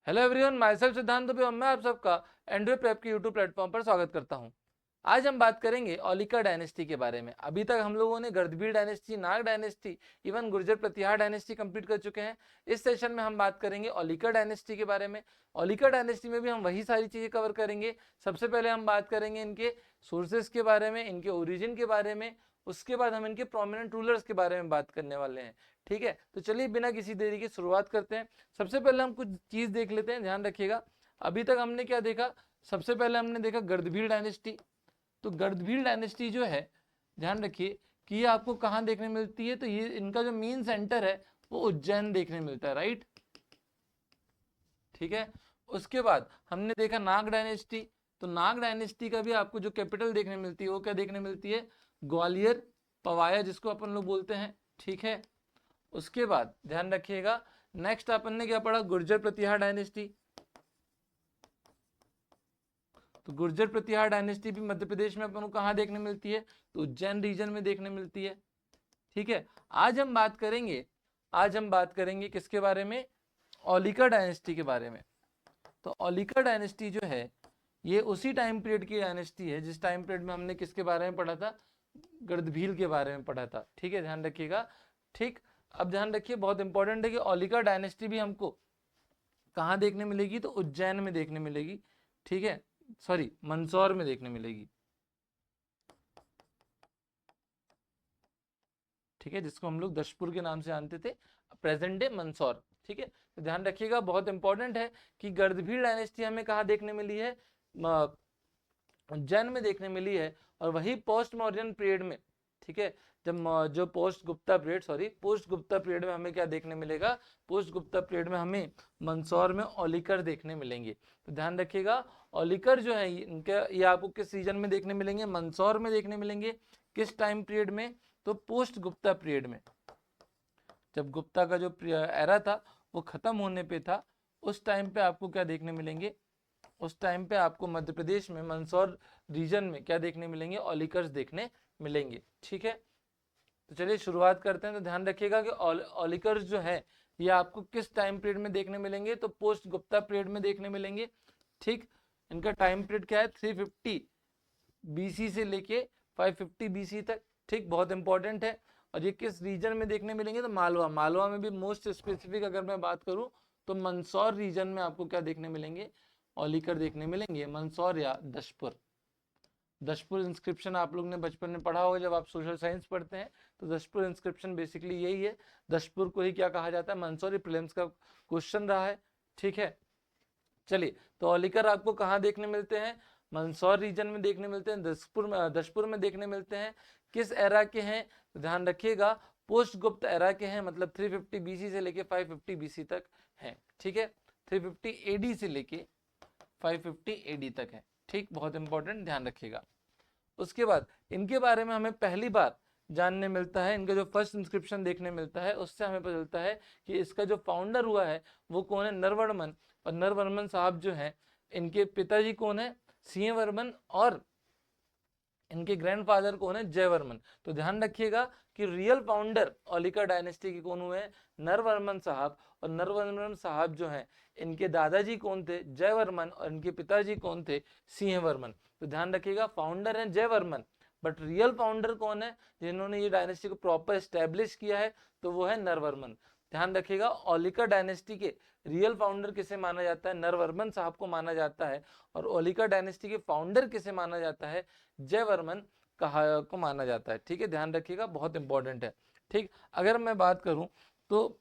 Hello everyone, my self सिद्धांत दुबे और मैं आप सबका एंड्रॉय प्रेप के यूट्यूब प्लेटफॉर्म पर स्वागत करता हूं। आज हम बात करेंगे ओलिका डायनेस्टी के बारे में। अभी तक हम लोगों ने गर्दभीड़ डायनेस्टी, नाग डायनेस्टी, इवन गुर्जर प्रतिहार डायनेस्टी कंप्लीट कर चुके हैं। इस सेशन में हम बात करेंगे ओलिका डायनेस्टी के बारे में। ओलिका डायनेस्टी में भी हम वही सारी चीजें कवर करेंगे। सबसे पहले हम बात करेंगे इनके सोर्सेस के बारे में, इनके ओरिजिन के बारे में। उसके बाद हम इनके प्रोमिनेंट रूलर्स के बारे में बात करने वाले हैं। ठीक है, तो चलिए बिना किसी देरी की शुरुआत करते हैं। सबसे पहले हम कुछ चीज देख लेते हैं, ध्यान रखिएगा। अभी तक हमने क्या देखा? सबसे पहले हमने देखा गर्दभीड़ डायनेस्टी। तो गर्दभीड़ डायनेस्टी जो है, ध्यान रखिए कि ये आपको कहाँ देखने मिलती है। तो ये इनका जो मेन सेंटर है वो उज्जैन देखने मिलता है, राइट। ठीक है, उसके बाद हमने देखा नाग डायनेस्टी। तो नाग डायनेस्टी का भी आपको जो कैपिटल देखने मिलती है वो क्या देखने मिलती है? ग्वालियर, पवाया जिसको अपन लोग बोलते हैं। ठीक है, उसके बाद ध्यान रखिएगा, नेक्स्ट अपन ने क्या पढ़ा? गुर्जर प्रतिहार डायनेस्टी। तो गुर्जर प्रतिहार डायनेस्टी भी मध्य प्रदेश में अपन को कहाँ देखने मिलती है? तो उज्जैन रीजन में देखने मिलती है। ठीक है, आज हम बात करेंगे किसके बारे में? ओलिका डायनेस्टी के बारे में। तो ओलिका डायनेस्टी जो है ये उसी टाइम पीरियड की डायनेस्टी है जिस टाइम पीरियड में हमने किसके बारे में पढ़ा था? गर्दभील के बारे में पढ़ा था। ठीक है, ध्यान रखिएगा। ठीक, अब ध्यान रखिए, बहुत इंपॉर्टेंट है कि ओलिका डायनेस्टी भी हमको कहाँ देखने मिलेगी? तो उज्जैन में देखने मिलेगी। ठीक है, सॉरी, मंदसौर में देखने मिलेगी। ठीक है, जिसको हम लोग दशपुर के नाम से जानते थे, प्रेजेंट डे मंदसौर। ठीक है, तो ध्यान रखिएगा, बहुत इंपॉर्टेंट है कि गर्दभीड़ डायनेस्टी हमें कहाँ देखने मिली है? उज्जैन में देखने मिली है। और वही पोस्ट मॉडर्न पीरियड में, ठीक है, जब जो पोस्ट गुप्ता पीरियड में हमें क्या देखने मिलेगा? पोस्ट गुप्ता पीरियड में हमें मंदसौर में ओलिकर देखने मिलेंगे। तो ध्यान रखिएगा, ओलिकर जो है इनके ये आपको किस रीजन में देखने मिलेंगे? मंदसौर में देखने मिलेंगे। किस टाइम पीरियड में? तो पोस्ट गुप्ता पीरियड में, जब गुप्ता का जो एरा था वो खत्म होने पे था, उस टाइम पे आपको क्या देखने मिलेंगे? उस टाइम पे आपको मध्य प्रदेश में मंदसौर रीजन में क्या देखने मिलेंगे? ओलिकर्स देखने मिलेंगे। ठीक है, तो चलिए शुरुआत करते हैं। तो ध्यान रखिएगा कि ओलिकर्स जो है ये आपको किस टाइम पीरियड में देखने मिलेंगे? तो पोस्ट गुप्ता पीरियड में देखने मिलेंगे। ठीक, इनका टाइम पीरियड क्या है? 350 बीसी से लेके 550 बीसी तक। ठीक, बहुत इंपॉर्टेंट है। और ये किस रीजन में देखने मिलेंगे? तो मालवा में भी मोस्ट स्पेसिफिक अगर मैं बात करूं तो मंदसौर रीजन में आपको क्या देखने मिलेंगे? ओलिकर देखने मिलेंगे, मंदसौर या दशपुर। दशपुर इंस्क्रिप्शन आप लोग ने बचपन में पढ़ा होगा जब आप सोशल साइंस पढ़ते हैं। तो दशपुर इंस्क्रिप्शन बेसिकली यही है। दशपुर को ही क्या कहा जाता है? मंदसौर। प्रीलिम्स का क्वेश्चन रहा है। ठीक है, चलिए, तो ओलिकर आपको कहाँ देखने मिलते हैं? मंदसौर रीजन में देखने मिलते हैं, दशपुर में देखने मिलते हैं। किस एरा के हैं? तो ध्यान रखिएगा, पोस्ट गुप्त एरा के हैं, मतलब 350 बीसी से लेके 550 बीसी तक हैं। ठीक है, 350 एडी से लेके 550 एडी तक है। ठीक, बहुत इंपॉर्टेंट, ध्यान रखिएगा। उसके बाद इनके बारे में हमें पहली बार जानने मिलता है, इनका जो फर्स्ट इंस्क्रिप्शन देखने मिलता है उससे हमें पता चलता है कि इसका जो फाउंडर हुआ है वो कौन है? नरवर्मन। और नरवर्मन साहब जो हैं, इनके पिताजी कौन है? सिंहवर्मन। और इनके ग्रैंडफादर कौन है? जयवर्मन। तो ध्यान रखिएगा कि रियल फाउंडर ओलिका डायनेस्टी के कौन हुए हैं? नरवर्मन साहब। और नरवर्मन साहब जो हैं, इनके दादाजी कौन थे? जयवर्मन। और इनके पिताजी कौन थे? सिंहवर्मन। तो ध्यान रखिएगा, फाउंडर है जयवर्मन, बट रियल फाउंडर कौन है जिन्होंने ये डायनेस्टी को प्रॉपर एस्टेब्लिश किया है? तो वो है नरवर्मन। ध्यान रखिएगा, ओलिका डायनेस्टी के रियल फाउंडर किसे माना जाता है? नरवर्मन साहब को माना जाता है। और ओलिका डायनेस्टी के फाउंडर किसे माना जाता है? जयवर्मन कहा को माना जाता है। ठीक है, ध्यान रखिएगा, बहुत इंपॉर्टेंट है। ठीक, अगर मैं बात करूं तो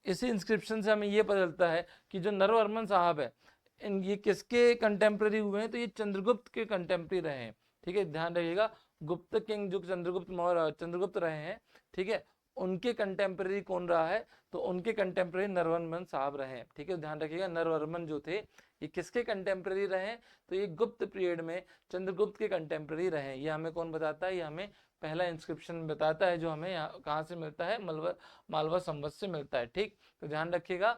इसी इंस्क्रिप्शन से हमें ये पता चलता है कि जो नरवर्मन साहब है, इन ये किसके कंटेम्प्रेरी हुए हैं? तो ये चंद्रगुप्त के कंटेम्प्रेरी रहे हैं। ठीक है, ध्यान रखिएगा, गुप्त किंग जो चंद्रगुप्त रहे हैं, ठीक है, उनके कंटेम्प्रेरी कौन रहा है? तो उनके कंटेम्प्रेरी नरवर्मन साहब रहे हैं। ठीक है, ध्यान रखिएगा, नरवर्मन जो थे ये किसके कंटेम्प्रेरी रहे हैं? तो ये गुप्त पीरियड में चंद्रगुप्त के कंटेम्प्रेरी रहे हैं। ये हमें कौन बताता है? ये हमें पहला इंस्क्रिप्शन बताता है जो हमें यहाँ कहाँ से मिलता है? मालवा संवत से मिलता है। ठीक, तो ध्यान रखिएगा,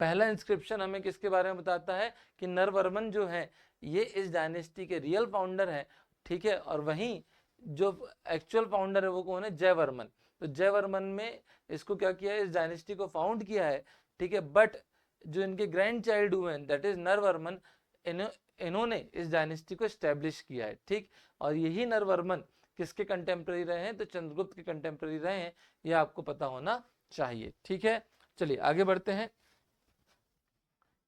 पहला इंस्क्रिप्शन हमें किसके बारे में बताता है? कि नरवर्मन जो है ये इस डायनेस्टी के रियल फाउंडर है। ठीक है, और वहीं जो एक्चुअल फाउंडर है वो कौन है? जयवर्मन। तो जयवर्मन में इसको क्या किया है? इस डायनेस्टी को फाउंड किया है। ठीक है, बट जो इनके ग्रैंड चाइल्ड हुए हैं दैट इज नरवर्मन, इन्होंने इस डायनेस्टी को एस्टेब्लिश किया है। ठीक, और यही नरवर्मन किसके कंटेम्प्रेरी रहे हैं, तो चंद्रगुप्त के कंटेम्प्रेरी रहे हैं, ये आपको पता होना चाहिए। ठीक है, चलिए आगे बढ़ते हैं।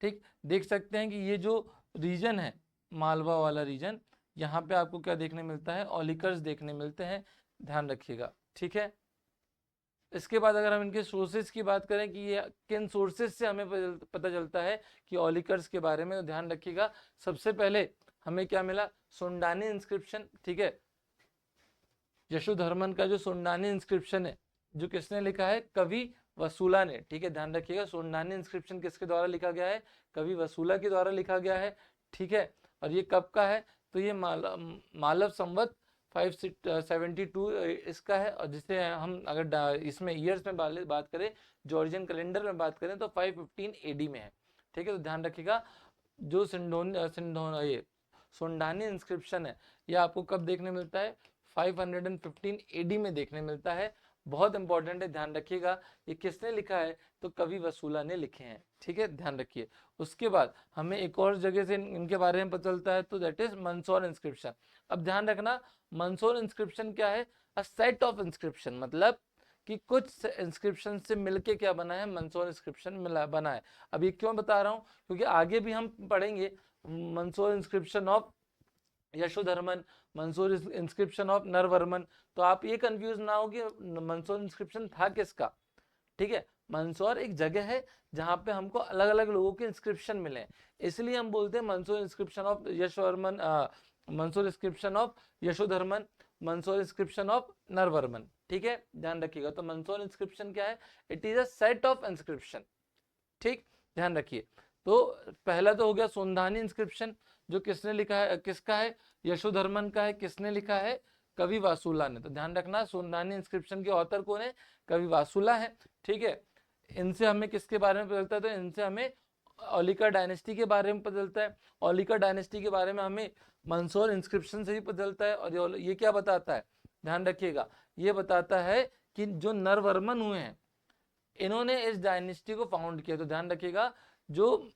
ठीक, देख सकते हैं कि ये जो रीजन है मालवा वाला रीजन, यहाँ पे आपको क्या देखने मिलता है, ऑलिकर्स देखने मिलते हैं, ध्यान रखिएगा। ठीक है, इसके बाद अगर हम इनके सोर्सेज की बात करें कि ये किन सोर्सेज से हमें पता चलता है कि ऑलिकर्स के बारे में, तो ध्यान रखिएगा सबसे पहले हमें क्या मिला, सुंडानी इंस्क्रिप्शन। ठीक है, यशोधर्मन का जो सुंडानी इंस्क्रिप्शन है, जो किसने लिखा है, कवि वसूला ने। ठीक है, ध्यान रखिएगा सुंडानी इंस्क्रिप्शन किसके द्वारा लिखा गया है, कवि वसूला के द्वारा लिखा गया है। ठीक है, और ये कब का है, तो ये मालव संवत 572 इसका है, और जिसे हम अगर इसमें ईयर्स में बात करें, जॉर्जियन कैलेंडर में बात करें तो 515 एडी में है। ठीक है, तो ध्यान रखिएगा जो ये सुंडानी इंस्क्रिप्शन है, ये आपको कब देखने मिलता है, 515 एडी में देखने मिलता है। बहुत इंपॉर्टेंट है, ध्यान रखिएगा। ये किसने लिखा है, तो कवि वसूला ने लिखे हैं। ठीक है, ध्यान रखिए। उसके बाद हमें एक और जगह से इनके बारे में पता चलता है, तो दैट इज मंदसौर इंस्क्रिप्शन। अब ध्यान रखना, मंदसौर इंस्क्रिप्शन क्या है, अ सेट ऑफ इंस्क्रिप्शन, मतलब कि कुछ इंस्क्रिप्शन से मिलके क्या बना है, मंदसौर इंस्क्रिप्शन मिला बना है। अब ये क्यों बता रहा हूँ, क्योंकि आगे भी हम पढ़ेंगे Mandsaur inscription of Yashodharman, Mandsaur inscription of Naravarman, तो आप ये कंफ्यूज ना हो कि मंदसौर इंस्क्रिप्शन था किसका। ठीक है, मंदसौर एक जगह है जहां पे हमको अलग अलग लोगों के इंस्क्रिप्शन मिले हैं, इसलिए हम बोलते हैं Mandsaur inscription of Yashovarman, Mandsaur inscription of Yashodharman, Mandsaur inscription of Naravarman. ठीक है, ध्यान रखिएगा। तो मंदसौर इंस्क्रिप्शन क्या है, it is a set of inscription. ठीक, ध्यान रखिए। तो पहला तो हो गया सुंधानी इंस्क्रिप्शन, जो किसने लिखा है, किसका है, यशोधर्मन का है, किसने लिखा है, कवि वासुला ने। तो ध्यान रखना सुंधानी इंस्क्रिप्शन के ऑथर कौन है, कवि वासुला है। ठीक है, इनसे हमें किसके बारे में पता चलता है, तो इनसे हमें ओलिका डायनेस्टी के बारे में पता चलता है। ओलिका डायनेस्टी के बारे में हमें मंदसौर इंस्क्रिप्शन से भी पता चलता है। और ये क्या बताता है, ध्यान रखिएगा, ये बताता है कि जो नरवर्मन हुए हैं, इन्होंने इस डायनेस्टी को फाउंड किया। तो ध्यान रखिएगा, जो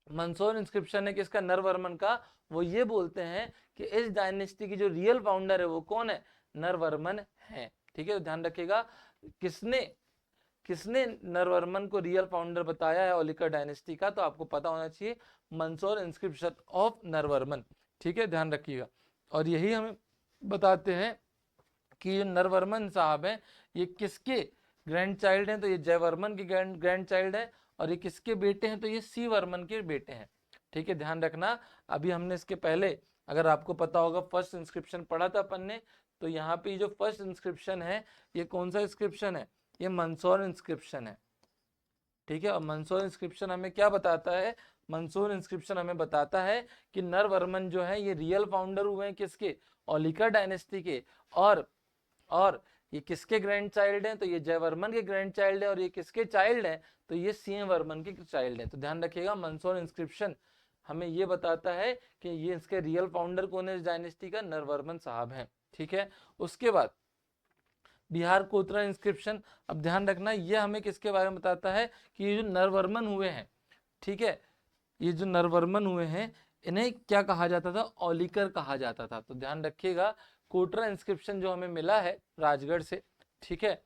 मंदसौर इंस्क्रिप्शन है किसका, नरवर्मन का, वो ये बोलते हैं कि इस डायनेस्टी की जो रियल फाउंडर है वो कौन है, नरवर्मन है। ठीक है, तो ध्यान रखिएगा, किसने किसने नरवर्मन को रियल फाउंडर बताया है ओलिका डायनेस्टी का, तो आपको पता होना चाहिए, मंदसौर इंस्क्रिप्शन ऑफ नरवर्मन। ठीक है, ध्यान रखिएगा। और यही हमें बताते हैं कि ये नरवर्मन साहब हैं, ये किसके ग्रैंड चाइल्ड हैं, तो ये जयवर्मन के ग्रैंड चाइल्ड है। और ये किसके बेटे हैं, तो ये सी वर्मन के बेटे हैं। ठीक है, ध्यान रखना। अभी हमने इसके पहले, अगर आपको पता होगा, फर्स्ट इंस्क्रिप्शन पढ़ा था अपन ने, तो यहाँ पे जो फर्स्ट इंस्क्रिप्शन है, ये कौन सा इंस्क्रिप्शन है, ये मंदसौर इंस्क्रिप्शन है। ठीक है, और मंदसौर इंस्क्रिप्शन हमें क्या बताता है, मंदसौर इंस्क्रिप्शन हमें बताता है कि नरवर्मन जो है ये रियल फाउंडर हुए हैं किसके, ओलिका डायनेस्टी के। और ये किसके ग्रैंड चाइल्ड हैं, तो ये जयवर्मन के ग्रैंड चाइल्ड है। और ये किसके चाइल्ड हैं, तो ये सीएम वर्मन के चाइल्ड हैं। तो ध्यान रखिएगा, मंदसौर इंस्क्रिप्शन हमें ये बताता है कि ये इसके रियल फाउंडर कौन है इस डायनेस्टी का, नरवर्मन साहब हैं। ठीक है, उसके बाद बिहार कोतरा इंस्क्रिप्शन। अब ध्यान रखना, ये हमें किसके बारे में बताता है कि ये जो नरवर्मन हुए हैं, ठीक है, ये जो नरवर्मन हुए हैं, इन्हें क्या कहा जाता था, ओलिकर कहा जाता था। तो ध्यान रखिएगा, कोटरा इंस्क्रिप्शन जो हमें मिला है राजगढ़ से, ठीक है,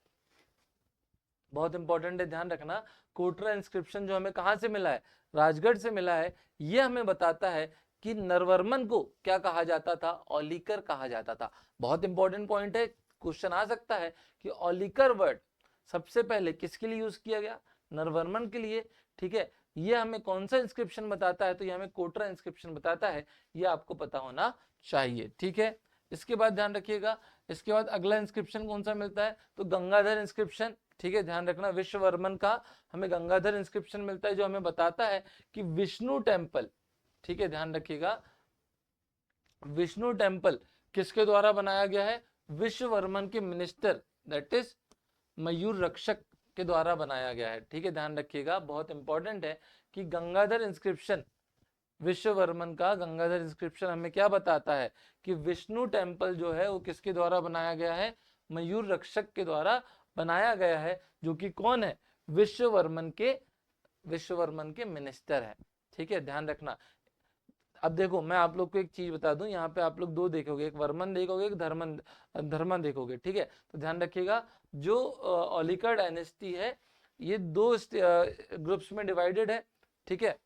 बहुत इंपॉर्टेंट है, ध्यान रखना, कोटरा इंस्क्रिप्शन जो हमें कहां से मिला है, राजगढ़ से मिला है। ये हमें बताता है कि नरवर्मन को क्या कहा जाता था, ओलिकर कहा जाता था। बहुत इंपॉर्टेंट पॉइंट है, क्वेश्चन आ सकता है कि ओलिकर वर्ड सबसे पहले किसके लिए यूज किया गया, नरवर्मन के लिए। ठीक है, ये हमें कौन सा इंस्क्रिप्शन बताता है, तो ये हमें कोटरा इंस्क्रिप्शन बताता है, ये आपको पता होना चाहिए। ठीक है, इसके बाद ध्यान रखिएगा, इसके बाद अगला इंस्क्रिप्शन कौन सा मिलता है, तो गंगाधर इंस्क्रिप्शन। ठीक है, ध्यान रखना, विश्ववर्मन का हमें गंगाधर इंस्क्रिप्शन मिलता है, जो हमें बताता है कि विष्णु टेम्पल, ठीक है, ध्यान रखिएगा, विष्णु टेम्पल किसके द्वारा बनाया गया है, विश्ववर्मन के मिनिस्टर दैट इज मयूर रक्षक के द्वारा बनाया गया है। ठीक है, ध्यान रखिएगा, बहुत इंपॉर्टेंट है कि गंगाधर इंस्क्रिप्शन, विश्ववर्मन का गंगाधर इंस्क्रिप्शन हमें क्या बताता है कि विष्णु टेम्पल जो है वो किसके द्वारा बनाया गया है, मयूर रक्षक के द्वारा बनाया गया है, जो कि कौन है, विश्ववर्मन के विश्ववर्मन के मिनिस्टर है। ठीक है, ध्यान रखना। अब देखो मैं आप लोग को एक चीज बता दूं, यहाँ पे आप लोग दो देखोगे, एक वर्मन देखोगे, एक धर्मन धर्मन देखोगे। ठीक है, तो ध्यान रखिएगा जो ओलिका डायनेस्टी है ये दो ग्रुप्स में डिवाइडेड है। ठीक है,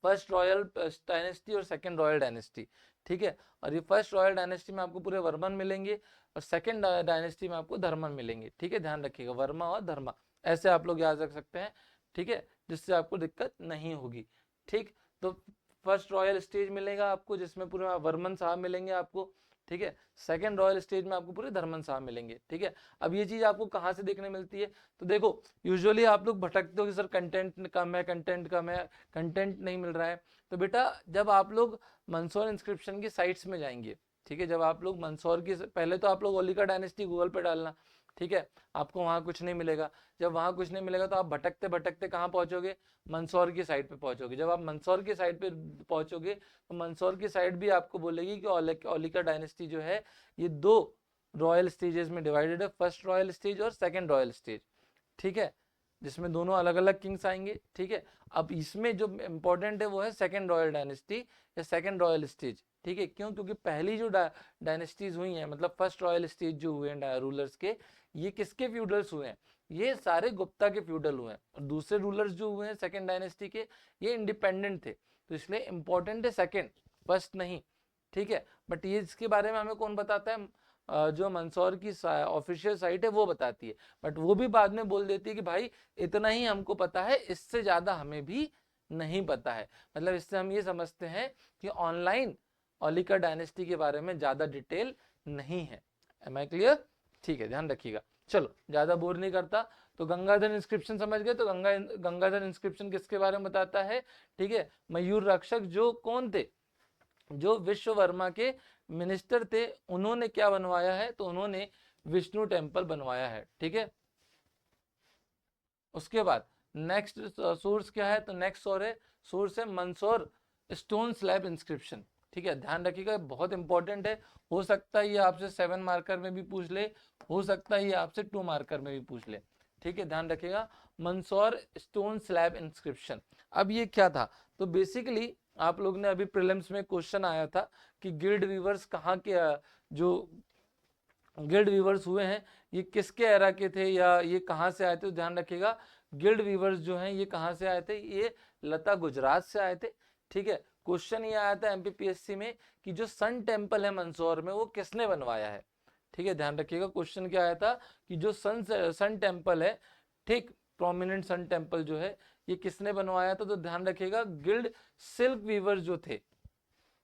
फर्स्ट रॉयल डायनेस्टी और सेकंड रॉयल डायनेस्टी। ठीक है, और ये फर्स्ट रॉयल डायनेस्टी में आपको पूरे वर्मन मिलेंगे और सेकंड डायनेस्टी में आपको धर्मन मिलेंगे। ठीक है, ध्यान रखिएगा, वर्मा और धर्मा ऐसे आप लोग याद रख सकते हैं। ठीक है, जिससे आपको दिक्कत नहीं होगी। ठीक, तो फर्स्ट रॉयल स्टेज मिलेगा आपको जिसमें पूरे वर्मन साहब मिलेंगे आपको। ठीक है, सेकंड रॉयल स्टेज में आपको पूरे धर्मन साहब मिलेंगे। ठीक है, अब ये चीज आपको कहाँ से देखने मिलती है, तो देखो यूजुअली आप लोग भटकते हो कि सर कंटेंट कम है, कंटेंट कम है, कंटेंट नहीं मिल रहा है। तो बेटा जब आप लोग मंदसौर इंस्क्रिप्शन की साइट्स में जाएंगे, ठीक है, जब आप लोग मंदसौर की, पहले तो आप लोग ओलिका डायनेस्टी गूगल पे डालना। ठीक है, आपको वहां कुछ नहीं मिलेगा। जब वहां कुछ नहीं मिलेगा तो आप भटकते भटकते कहाँ पहुंचोगे, मंदसौर की साइड पे पहुंचोगे। जब आप मंदसौर की साइड पे पहुंचोगे तो मंदसौर की साइड भी आपको बोलेगी कि ओलिका डायनेस्टी जो है ये दो रॉयल स्टेजेस में डिवाइडेड है, फर्स्ट रॉयल स्टेज और सेकंड रॉयल स्टेज। ठीक है, जिसमें दोनों अलग अलग किंग्स आएंगे। ठीक है, अब इसमें जो इंपॉर्टेंट है वो है सेकंड रॉयल डायनेस्टी या सेकंड रॉयल स्टेज। ठीक है, क्यों, क्योंकि पहली जो डायनेस्टीज हुई हैं, मतलब फर्स्ट रॉयल स्टेज जो हुए हैं रूलर्स के, ये किसके फ्यूडल्स हुए हैं, ये सारे गुप्ता के फ्यूडल हुए हैं। और दूसरे रूलर्स जो हुए हैं सेकंड डायनेस्टी के, ये इंडिपेंडेंट थे। तो इसलिए इंपॉर्टेंट है सेकंड, फर्स्ट नहीं। ठीक है, बट ये इसके बारे में हमें कौन बताता है, जो मंदसौर की ऑफिशियल साइट है वो बताती है। बट वो भी बाद में बोल देती है कि भाई इतना ही हमको पता है, इससे ज्यादा हमें भी नहीं पता है। मतलब इससे हम ये समझते हैं कि ऑनलाइन ओलिका डायनेस्टी के बारे में ज्यादा डिटेल नहीं है। Am I clear? ठीक है, ध्यान रखिएगा। चलो ज्यादा बोर नहीं करता, तो गंगाधर इंस्क्रिप्शन समझ गए। तो गंगाधर इंस्क्रिप्शन किसके बारे में बताता है, ठीक है, मयूर रक्षक जो कौन थे, जो विश्ववर्मा के मिनिस्टर थे, उन्होंने क्या बनवाया है, तो उन्होंने विष्णु टेम्पल बनवाया है। ठीक है, उसके बाद नेक्स्ट सोर्स क्या है, तो नेक्स्ट सोर्स है मंदसौर स्टोन स्लैब इंस्क्रिप्शन। ठीक है, ध्यान रखिएगा बहुत इंपॉर्टेंट है। हो सकता है ये आपसे 7 मार्कर में भी पूछ ले, हो सकता है ये आपसे 2 मार्कर में भी पूछ ले। ठीक है, ध्यान रखिएगा मंदसौर स्टोन स्लैब इंस्क्रिप्शन। अब ये क्या था, तो बेसिकली आप लोग ने अभी प्रीलिम्स में क्वेश्चन आया था कि गिल्ड वीवर्स कहाँ के, जो गिल्ड वीवर्स हुए हैं ये किसके एरा के थे या ये कहाँ से आए थे। तो ध्यान रखिएगा गिल्ड वीवर्स जो हैं ये कहाँ से आए थे, ये लता गुजरात से आए थे। ठीक है, क्वेश्चन ये आया था एमपीपीएससी में कि जो सन टेम्पल है मंदसौर में वो किसने बनवाया है। ठीक है, ध्यान रखिएगा क्वेश्चन क्या आया था कि जो सन टेम्पल है, ठीक, प्रोमिनेंट सन टेम्पल जो है ये किसने बनवाया था। तो ध्यान रखिएगा गिल्ड सिल्क वीवर्स जो थे।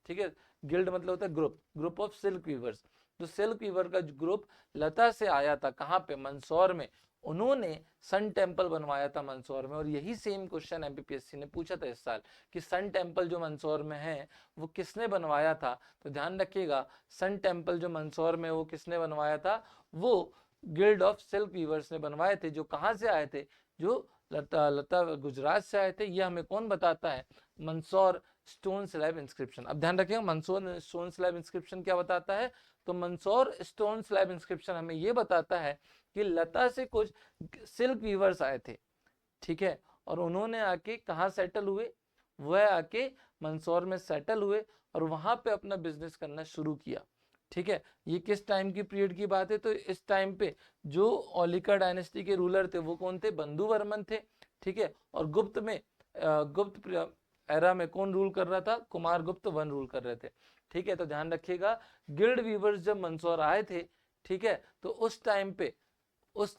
ठीक है, गिल्ड मतलब होता है group, group of silk weavers. जो सिल्क वीवर का ग्रुप लता से आया था, कहाँ पे, मंदसौर में, उन्होंने सन टेम्पल बनवाया था मंदसौर में। और यही सेम क्वेश्चन एमपीपीएससी ने पूछा था इस साल कि सन टेम्पल जो मंदसौर में है वो किसने बनवाया था। तो ध्यान रखिएगा सन टेम्पल जो मंदसौर में वो किसने बनवाया था, वो गिल्ड ऑफ सिल्क वीवर्स ने बनवाए थे, जो कहाँ से आए थे, जो लता गुजरात से आए थे। ये हमें कौन बताता है, मंदसौर स्टोन स्लैब इंस्क्रिप्शन। अब ध्यान रखिएगा मंदसौर स्टोन स्लैब इंस्क्रिप्शन क्या बताता है, तो मंदसौर स्टोन स्लैब इंस्क्रिप्शन हमें ये बताता है कि लता से कुछ सिल्क वीवर्स आए थे। ठीक है, और उन्होंने आके कहाँ सेटल हुए, वह आके मंदसौर में सेटल हुए और वहां पे अपना बिजनेस करना शुरू किया। ठीक है, ये किस टाइम की पीरियड की बात है, तो इस टाइम पे जो ओलिका डायनेस्टी के रूलर थे वो कौन थे, बंधु वर्मन थे। ठीक है, और गुप्त में गुप्त एरा में कौन रूल कर रहा था, कुमार गुप्त वन रूल कर रहे थे। ठीक है, तो ध्यान रखिएगा गिल्ड वीवर्स जब मंदसौर आए थे, ठीक है, तो उस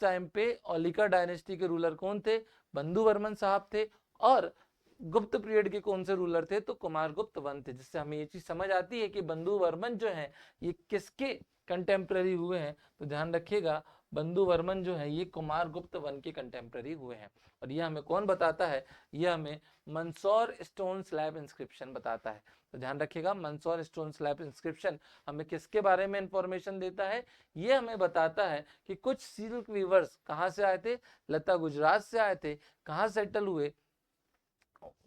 टाइम पे ओलिका डायनेस्टी के रूलर कौन थे, बंधु वर्मन साहब थे। और गुप्त पीरियड के कौन से रूलर थे, तो कुमार गुप्त वन थे। जिससे हमें ये चीज समझ आती है कि बंधु वर्मन जो है ये किसके कंटेम्प्रेरी हुए हैं। तो ध्यान रखिएगा बंधु वर्मन जो है ये कुमार गुप्त वन के कंटेम्प्रेरी हुए हैं। और ये हमें कौन बताता है, ये हमें मंदसौर स्टोन स्लैब इंस्क्रिप्शन बताता है। तो ध्यान रखिएगा मंदसौर स्टोन स्लैब इंस्क्रिप्शन हमें किसके बारे में इंफॉर्मेशन देता है, ये हमें बताता है कि कुछ सिल्क वीवर्स कहाँ से आए थे, लता गुजरात से आए थे, कहाँ सेटल हुए,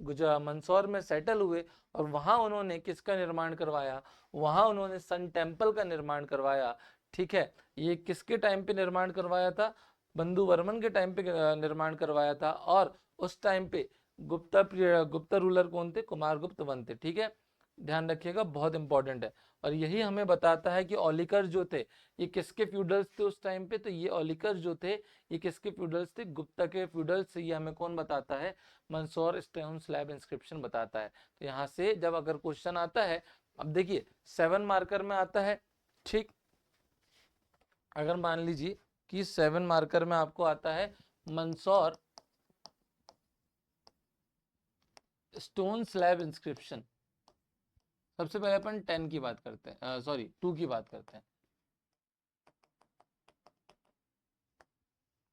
मंदसौर में सेटल हुए। और वहां उन्होंने किसका निर्माण करवाया, वहां उन्होंने सन टेम्पल का निर्माण करवाया। ठीक है, ये किसके टाइम पे निर्माण करवाया था, बंधु वर्मन के टाइम पे निर्माण करवाया था, और उस टाइम पे गुप्ता रूलर कौन थे, कुमारगुप्त वन थे। ठीक है, ध्यान रखिएगा, बहुत इंपॉर्टेंट है। और यही हमें बताता है कि ओलिकर जो थे ये किसके फ्यूडल्स थे उस टाइम पे, तो ये ओलिकर जो थे ये किसके फ्यूडल्स थे, गुप्ता के फ्यूडल्स। ये हमें कौन बताता है, मंदसौर स्टोन स्लैब इंस्क्रिप्शन बताता है। तो यहाँ से जब अगर क्वेश्चन आता है, अब देखिए 7 मार्कर में आता है, ठीक, अगर मान लीजिए कि 7 मार्कर में आपको आता है मंदसौर स्टोन स्लैब इंस्क्रिप्शन, सबसे पहले अपन 10 की बात करते हैं, सॉरी 2 की बात करते हैं।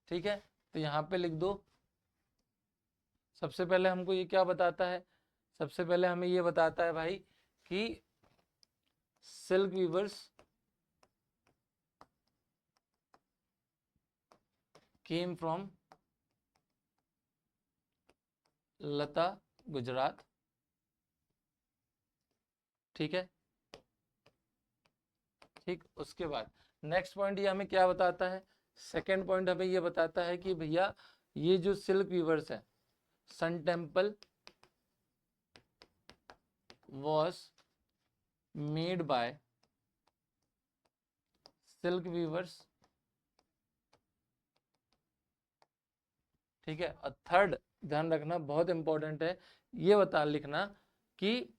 ठीक है, तो यहाँ पे लिख दो, सबसे पहले हमको ये क्या बताता है, सबसे पहले हमें ये बताता है भाई कि सिल्क वीवर्स केम फ्रॉम लता गुजरात। ठीक है, ठीक, उसके बाद नेक्स्ट पॉइंट ये हमें क्या बताता है, सेकेंड पॉइंट हमें ये बताता है कि भैया ये जो सिल्क वीवर्स है, sun temple was made by silk weavers. ठीक है, और थर्ड ध्यान रखना, बहुत इंपॉर्टेंट है, ये बता लिखना कि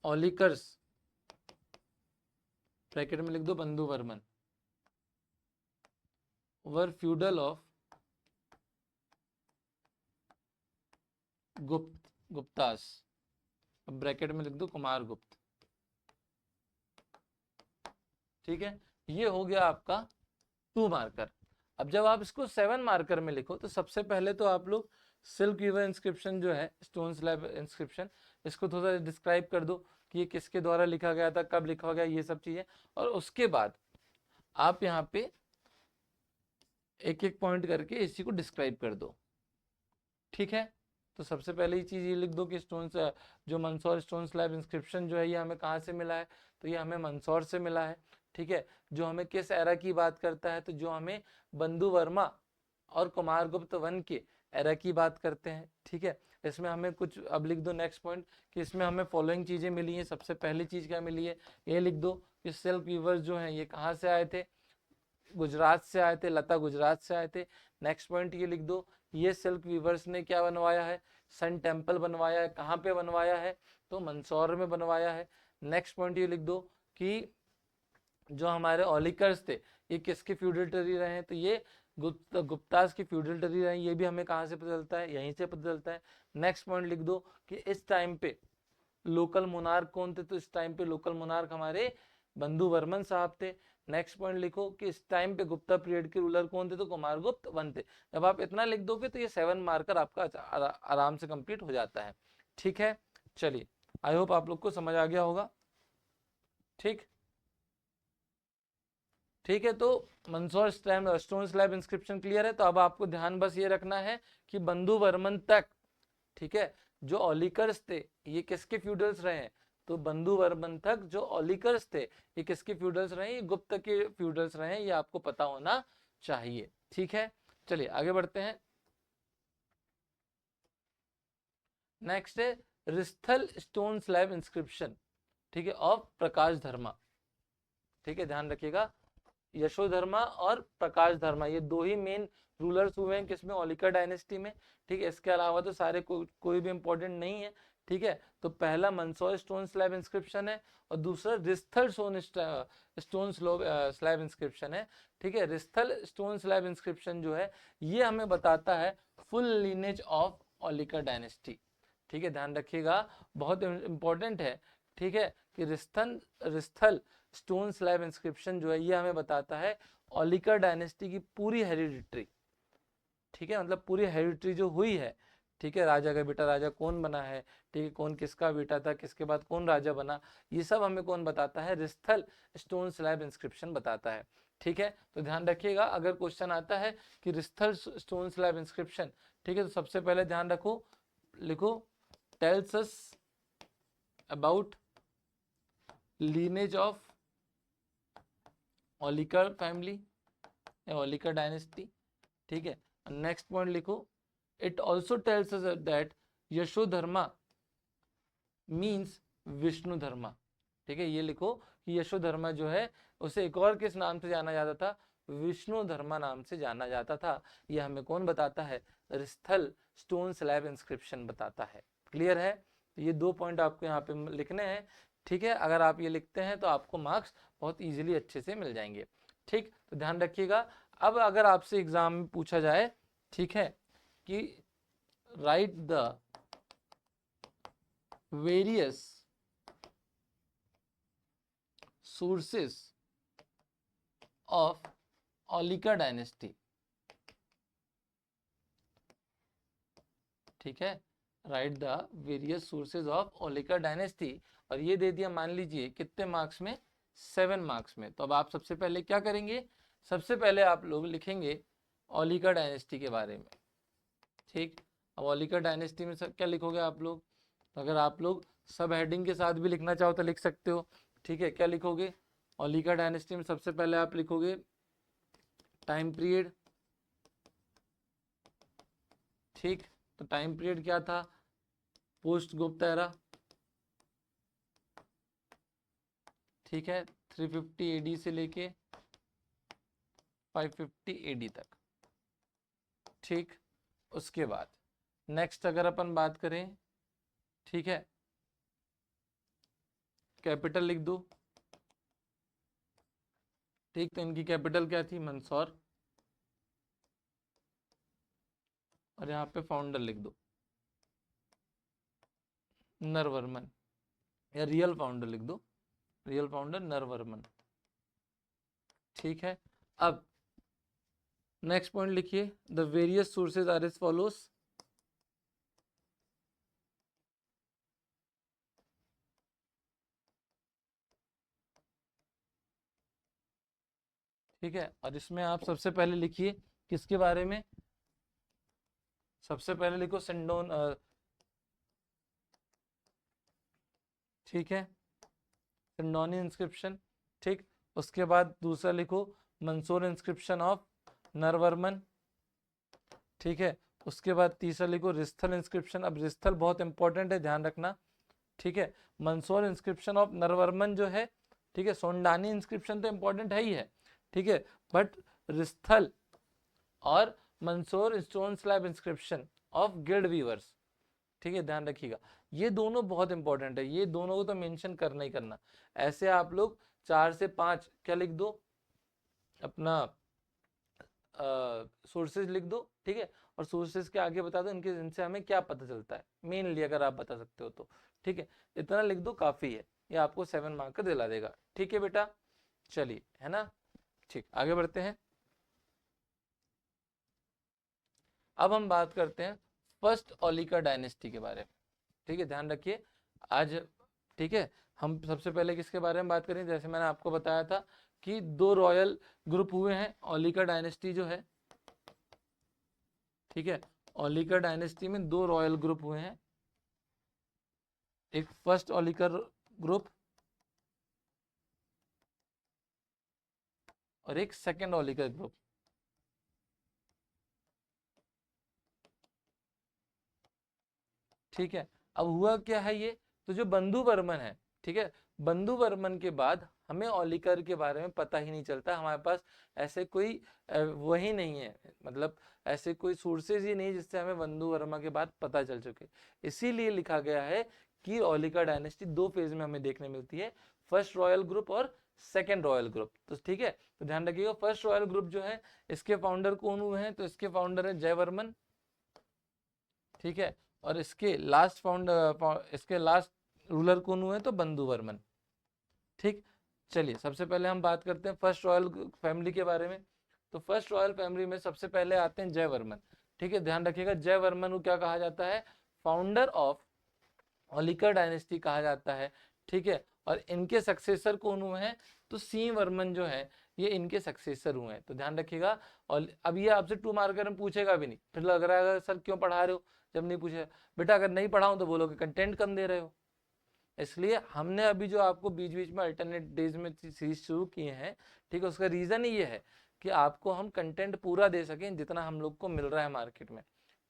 ओलिकर्स, ब्रैकेट में लिख दो बंधु वर्मन, वर फ्यूडल ऑफ गुप्तास, ब्रैकेट में लिख दो कुमार गुप्त। ठीक है, ये हो गया आपका 2 मार्कर। अब जब आप इसको 7 मार्कर में लिखो तो सबसे पहले तो आप लोग सिल्क वीवर इंस्क्रिप्शन जो है, स्टोन स्लैब इंस्क्रिप्शन, इसको थोड़ा डिस्क्राइब कर दो कि ये किसके द्वारा लिखा गया था, कब लिखा गया, ये सब चीजें। और उसके बाद आप यहाँ पे एक एक पॉइंट करके इसी को डिस्क्राइब कर दो। ठीक है, तो सबसे पहले ही चीज ये लिख दो कि स्टोन, जो मंदसौर स्टोन स्लैब इंस्क्रिप्शन जो है ये हमें कहाँ से मिला है, तो ये हमें मंदसौर से मिला है। ठीक है, जो हमें किस एरा की बात करता है, तो जो हमें बंधु वर्मा और कुमारगुप्त वन के एरा की बात करते हैं। ठीक है, इसमें हमें कुछ, अब लिख दो नेक्स्ट पॉइंट कि इसमें हमें फॉलोइंग चीजें मिली हैं। सबसे पहली चीज क्या मिली है, ये लिख दो कि सिल्क वीवर्स जो हैं ये कहाँ से आए थे, गुजरात से आए थे, लता गुजरात से आए थे। नेक्स्ट पॉइंट ये लिख दो, ये सिल्क वीवर्स ने क्या बनवाया है, सन टेम्पल बनवाया है। कहाँ पे बनवाया है, तो मंदसौर में बनवाया है। नेक्स्ट पॉइंट ये लिख दो कि जो हमारे ओलिकर्स थे ये किसके फ्यूडल रहे हैं, तो ये गुप्तास की फ्यूडल रहे हैं। ये भी हमें कहाँ से पता चलता है, यहीं से पता चलता है। नेक्स्ट पॉइंट लिख दो कि इस टाइम पे लोकल मोनार्क कौन थे, तो इस टाइम पे लोकल मोनार्क हमारे बंधु वर्मन साहब थे। नेक्स्ट पॉइंट लिखो कि इस टाइम पे गुप्ता पीरियड के रूलर कौन थे, तो कुमारगुप्त वन थे। जब आप इतना लिख दोगे तो ये 7 मार्कर आपका आराम से कंप्लीट हो जाता है। ठीक है, चलिए, आई होप आप लोग को समझ आ गया होगा। ठीक, ठीक है, तो Mandsaur stone slab inscription clear है। तो अब आपको ध्यान बस ये रखना है कि बंधु वर्मन तक, ठीक है, जो ओलिकर्स थे ये किसके फ्यूडल्स रहे हैं, तो बंधु वर्मन तक जो ओलिकर्स थे ये किसके फ्यूडल्स रहे, ये गुप्त के फ्यूडल्स रहे, ये आपको पता होना चाहिए। ठीक है, चलिए आगे बढ़ते हैं। नेक्स्ट है रिस्थल स्टोन स्लैब इंस्क्रिप्शन, ठीक है, ऑफ प्रकाश धर्मा। ठीक है, ध्यान रखिएगा, यशोधर्मा और प्रकाश धर्मा ये दो ही मेन रूलर्स हुए हैं किसमें, ओलिका डायनेस्टी में। ठीक है, इसके अलावा तो सारे कोई भी इंपॉर्टेंट नहीं है। ठीक है, तो पहला मंदसौर स्टोन स्लैब इंस्क्रिप्शन है और दूसरा रिस्थल स्टोन स्लैब इंस्क्रिप्शन है। ठीक है, रिस्थल स्टोन स्लैब इंस्क्रिप्शन जो है ये हमें बताता है full lineage of Aulika dynasty. ठीक है, ध्यान रखिएगा, बहुत इंपॉर्टेंट है। ठीक है, कि रिस्थल स्टोन स्लैब इंस्क्रिप्शन जो है ये हमें बताता है ओलिका डायनेस्टी की पूरी हेरिडिटरी। ठीक है, मतलब पूरी हेरिडिटरी जो हुई है। ठीक है, राजा का बेटा राजा कौन बना है, ठीक है, कौन किसका बेटा था, किसके बाद कौन राजा बना, ये सब हमें कौन बताता है, रिस्थल स्टोन स्लैब इंस्क्रिप्शन बताता है। ठीक है, तो ध्यान रखिएगा, अगर क्वेश्चन आता है कि रिस्थल स्टोन स्लैब इंस्क्रिप्शन, ठीक है, तो सबसे पहले ध्यान रखो, लिखो tells us about lineage of Aulikara family. Aulika dynasty, ठीक है। नेक्स्ट पॉइंट लिखो, it also tells us that Yashodharma means Vishnu Dharma, ठीक है। ये लिखो कि यशोधर्मा जो है उसे एक और किस नाम से जाना जाता था, विष्णु धर्मा नाम से जाना जाता था। ये हमें कौन बताता है, रिस्थल स्टोन स्लैब इंस्क्रिप्शन बताता है। क्लियर है, तो ये 2 पॉइंट आपको यहाँ पे लिखने हैं, ठीक है। अगर आप ये लिखते हैं तो आपको मार्क्स बहुत इजीली अच्छे से मिल जाएंगे, ठीक। तो ध्यान रखिएगा। अब अगर आपसे एग्जाम में पूछा जाए, ठीक है, कि write the various sources of Aulika dynasty, ठीक है, write the various sources of Aulika dynasty, और ये दे दिया मान लीजिए कितने मार्क्स में, 7 मार्क्स में। तो अब आप सबसे पहले क्या करेंगे, सबसे पहले आप लोग लिखेंगे ओलिका डायनेस्टी के बारे में, ठीक। अब ओलिका डायनेस्टी में क्या लिखोगे आप लोग, अगर आप लोग सब हेडिंग के साथ भी लिखना चाहो तो लिख सकते हो, ठीक है। क्या लिखोगे, ओलिका डायनेस्टी में सबसे पहले आप लिखोगे टाइम पीरियड, ठीक। तो टाइम पीरियड क्या था, पोस्ट गुप्ता एरा, ठीक है, 350 एडी से लेके 550 एडी तक, ठीक। उसके बाद नेक्स्ट अगर अपन बात करें, ठीक है, कैपिटल लिख दो, ठीक। तो इनकी कैपिटल क्या थी, मंदसौर, और यहाँ पे फाउंडर लिख दो नरवर्मन, या रियल फाउंडर लिख दो, रियल फाउंडर नरवर्मन, ठीक है। अब नेक्स्ट पॉइंट लिखिए, the various sources are as follows, ठीक है। और इसमें आप सबसे पहले लिखिए किसके बारे में, सबसे पहले लिखो सिंडोन, ठीक है, सिंडोनी इंस्क्रिप्शन, ठीक। उसके बाद दूसरा लिखो मंसूर इंस्क्रिप्शन ऑफ नरवर्मन, ठीक है। उसके बाद तीसरा लिखो रिस्थल इंस्क्रिप्शन, अब रिस्थल बहुत इंपॉर्टेंट है, ध्यान रखना, ठीक है। मंसूर इंस्क्रिप्शन ऑफ नरवर्मन जो है, ठीक है, सोंडानी इंस्क्रिप्शन तो इंपॉर्टेंट है ही है, ठीक है, बट रिस्थल और Mandsaur stone slab inscription of guild weavers, ठीक है, ध्यान रखिएगा। ये दोनों बहुत इंपॉर्टेंट है, ये दोनों को तो मेंशन करना ही करना। ऐसे आप लोग 4 से 5 क्या लिख दो, अपना सोर्सेज लिख दो, ठीक है। और सोर्सेज के आगे बता दो इनके, इनसे हमें क्या पता चलता है, मेनली अगर आप बता सकते हो तो, ठीक है। इतना लिख दो काफी है, ये आपको 7 मार्क का दिला देगा, ठीक है बेटा। चलिए, है ना, ठीक, आगे बढ़ते हैं। अब हम बात करते हैं फर्स्ट ओलिका डायनेस्टी के बारे में, ठीक है, ध्यान रखिए आज, ठीक है। हम सबसे पहले किसके बारे में बात करें, जैसे मैंने आपको बताया था कि 2 रॉयल ग्रुप हुए हैं ओलिका डायनेस्टी जो है, ठीक है। ओलिका डायनेस्टी में 2 रॉयल ग्रुप हुए हैं, एक फर्स्ट ओलिकर ग्रुप और एक सेकंड ओलिकर ग्रुप, ठीक है। अब हुआ क्या है ये, तो जो बंधु वर्मन है, ठीक है, बंधु वर्मन के बाद हमें ओलिकर के बारे में पता ही नहीं चलता, हमारे पास ऐसे कोई वही नहीं है, मतलब ऐसे कोई सोर्सेज ही नहीं जिससे हमें बंधु वर्मा के बाद पता चल चुके। इसीलिए लिखा गया है कि ओलिका डायनेस्टी 2 फेज में हमें देखने मिलती है, फर्स्ट रॉयल ग्रुप और सेकेंड रॉयल ग्रुप, तो ठीक है। तो ध्यान रखिएगा, फर्स्ट रॉयल ग्रुप जो है इसके फाउंडर कौन हुए हैं, तो इसके फाउंडर है जयवर्मन, ठीक है। और इसके लास्ट रूलर कौन हुए, तो बंधु वर्मन, ठीक। चलिए, सबसे पहले हम बात करते हैं फर्स्ट रॉयल फैमिली के बारे में। तो फर्स्ट रॉयल फैमिली में सबसे पहले आते हैं जयवर्मन, ठीक है। ध्यान रखिएगा, जयवर्मन को क्या कहा जाता है, फाउंडर ऑफ ओलिकर डायनेस्टी कहा जाता है, ठीक है। और इनके सक्सेसर कौन हुए हैं, तो सिंह वर्मन जो है ये इनके सक्सेसर हुए हैं, तो ध्यान रखिएगा। और अब ये आपसे 2 मार्कर में पूछेगा भी नहीं, फिर लग रहा है सर क्यों पढ़ा रहे हो जब नहीं पूछे, बेटा अगर नहीं पढ़ाऊं तो बोलोगे कंटेंट कम दे रहे हो, इसलिए हमने अभी जो आपको बीच बीच में अल्टरनेट डेज में सीरीज शुरू किए हैं, ठीक है, उसका रीजन ही ये है कि आपको हम कंटेंट पूरा दे सकें जितना हम लोग को मिल रहा है मार्केट में,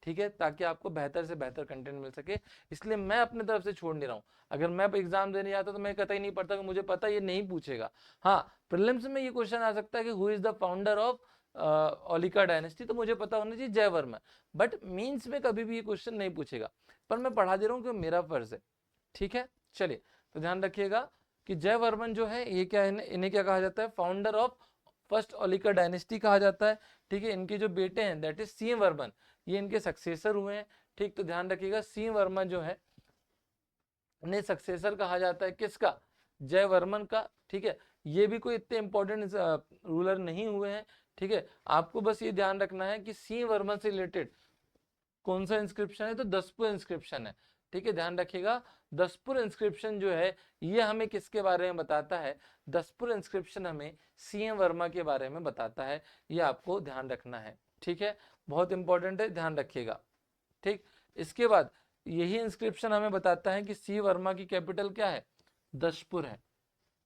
ठीक है, ताकि आपको बेहतर से बेहतर कंटेंट मिल सके। इसलिए मैं अपनी तरफ से छोड़ नहीं रहा हूँ। अगर मैं एग्जाम देने जाता तो मैं कतई नहीं पढ़ता कि मुझे पता ये नहीं पूछेगा। हाँ, प्रीलिम्स में ये क्वेश्चन आ सकता है कि who is the founder of Aulika dynasty, तो मुझे पता होना चाहिए जयवर्मा। बट मीन्स में कभी भी ये क्वेश्चन नहीं पूछेगा, पर मैं पढ़ा दे रहा हूँ क्योंकि मेरा फर्ज है, ठीक है। चलिए, तो ध्यान रखिएगा कि जयवर्मन जो है ये क्या है, इन्हें क्या कहा जाता है, फाउंडर ऑफ फर्स्ट ओलिका डायनेस्टी कहा जाता है, ठीक है। इनके जो बेटे हैं दैट इज सिंह वर्मन, ये इनके सक्सेसर हुए हैं, ठीक। तो ध्यान रखिएगा सिंह वर्मन जो है इन्हें सक्सेसर कहा जाता है, किसका, जयवर्मन का, ठीक है। ये भी कोई इतने इंपॉर्टेंट रूलर नहीं हुए हैं, ठीक है। आपको बस ये ध्यान रखना है कि सिंह वर्मन से रिलेटेड कौन सा इंस्क्रिप्शन है, तो दसपुर इंस्क्रिप्शन है, ठीक है। ध्यान रखिएगा दसपुर इंस्क्रिप्शन जो है ये हमें किसके बारे में बताता है, दसपुर इंस्क्रिप्शन हमें सीएम वर्मा के बारे में बताता है, ये आपको ध्यान रखना है, ठीक है। बहुत इंपॉर्टेंट है, ध्यान रखिएगा, ठीक। इसके बाद यही इंस्क्रिप्शन हमें बताता है कि सी वर्मा की कैपिटल क्या है, दसपुर है,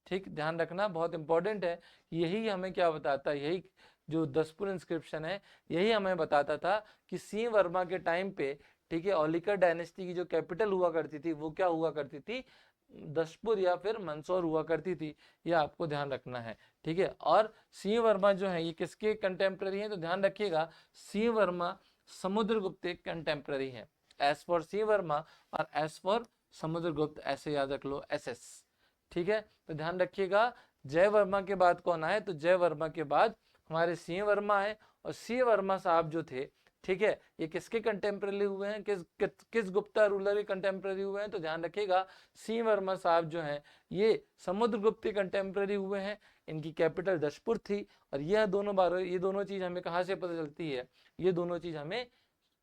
ठीक। ध्यान रखना बहुत इंपॉर्टेंट है, यही हमें क्या बताता है, यही जो दसपुर इंस्क्रिप्शन है यही हमें बताता था कि सिंह वर्मा के टाइम पे, ठीक है, ओलिका डायनेस्टी की जो कैपिटल हुआ करती थी वो क्या हुआ करती थी, दसपुर या फिर मंदसौर हुआ करती थी, ये आपको ध्यान रखना है, ठीक है। और सिंह वर्मा जो है ये किसके कंटेम्प्रेरी हैं, तो ध्यान रखिएगा सिंह वर्मा समुद्रगुप्त के कंटेम्प्रेरी है, एस फॉर सिंह वर्मा और एस फॉर समुद्रगुप्त, ऐसे याद रख लो, एसएस, ठीक है। तो ध्यान रखिएगा जय वर्मा के बाद कौन आए, तो जय वर्मा के बाद हमारे सिंह वर्मा है, और सिंह वर्मा साहब जो थे, ठीक है, ये किसके कंटेम्प्रेरी हुए हैं, किस गुप्ता रूलर के कंटेम्प्रेरी हुए हैं, तो ध्यान रखिएगा सिंह वर्मा साहब जो हैं ये समुद्रगुप्त के कंटेम्प्रेरी हुए हैं, इनकी कैपिटल दशपुर थी। और यह दोनों बार ये दोनों चीज हमें कहाँ से पता चलती है, ये दोनों चीज हमें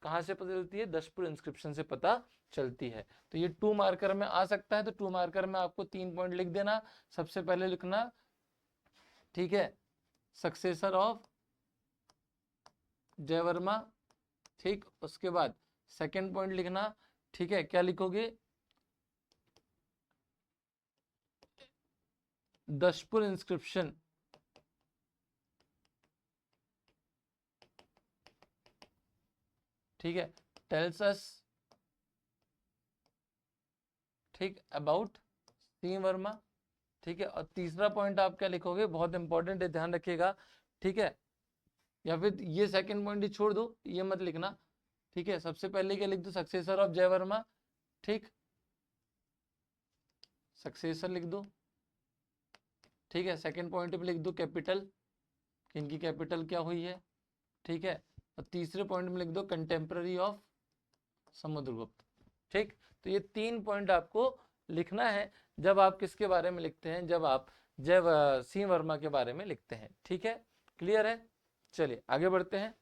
कहाँ से पता चलती है, दशपुर इंस्क्रिप्शन से पता चलती है। तो ये 2 मार्कर में आ सकता है, तो 2 मार्कर में आपको 3 पॉइंट लिख देना। सबसे पहले लिखना, ठीक है, सक्सेसर ऑफ जयवर्मा, ठीक। उसके बाद सेकंड पॉइंट लिखना, ठीक है, क्या लिखोगे, दशपुर इंस्क्रिप्शन, ठीक है, टेल्स अस, ठीक, अबाउट सिंह वर्मा, ठीक है। और तीसरा पॉइंट आप क्या लिखोगे, बहुत इंपॉर्टेंट है, ध्यान रखिएगा, ठीक है। या फिर ये सेकंड पॉइंट ही छोड़ दो, ये मत लिखना, ठीक है। सबसे पहले क्या लिख दो, सक्सेसर ऑफ जयवर्मा, ठीक, सक्सेसर लिख दो, ठीक है। सेकंड पॉइंट पे लिख दो कैपिटल, इनकी कैपिटल क्या हुई है, ठीक है। और तीसरे पॉइंट में लिख दो कंटेम्प्रेरी ऑफ समुद्रगुप्त, ठीक। तो ये 3 पॉइंट आपको लिखना है जब आप किसके बारे में लिखते हैं, जब आप जय सिंह वर्मा के बारे में लिखते हैं, ठीक है। क्लियर है, चलिए आगे बढ़ते हैं।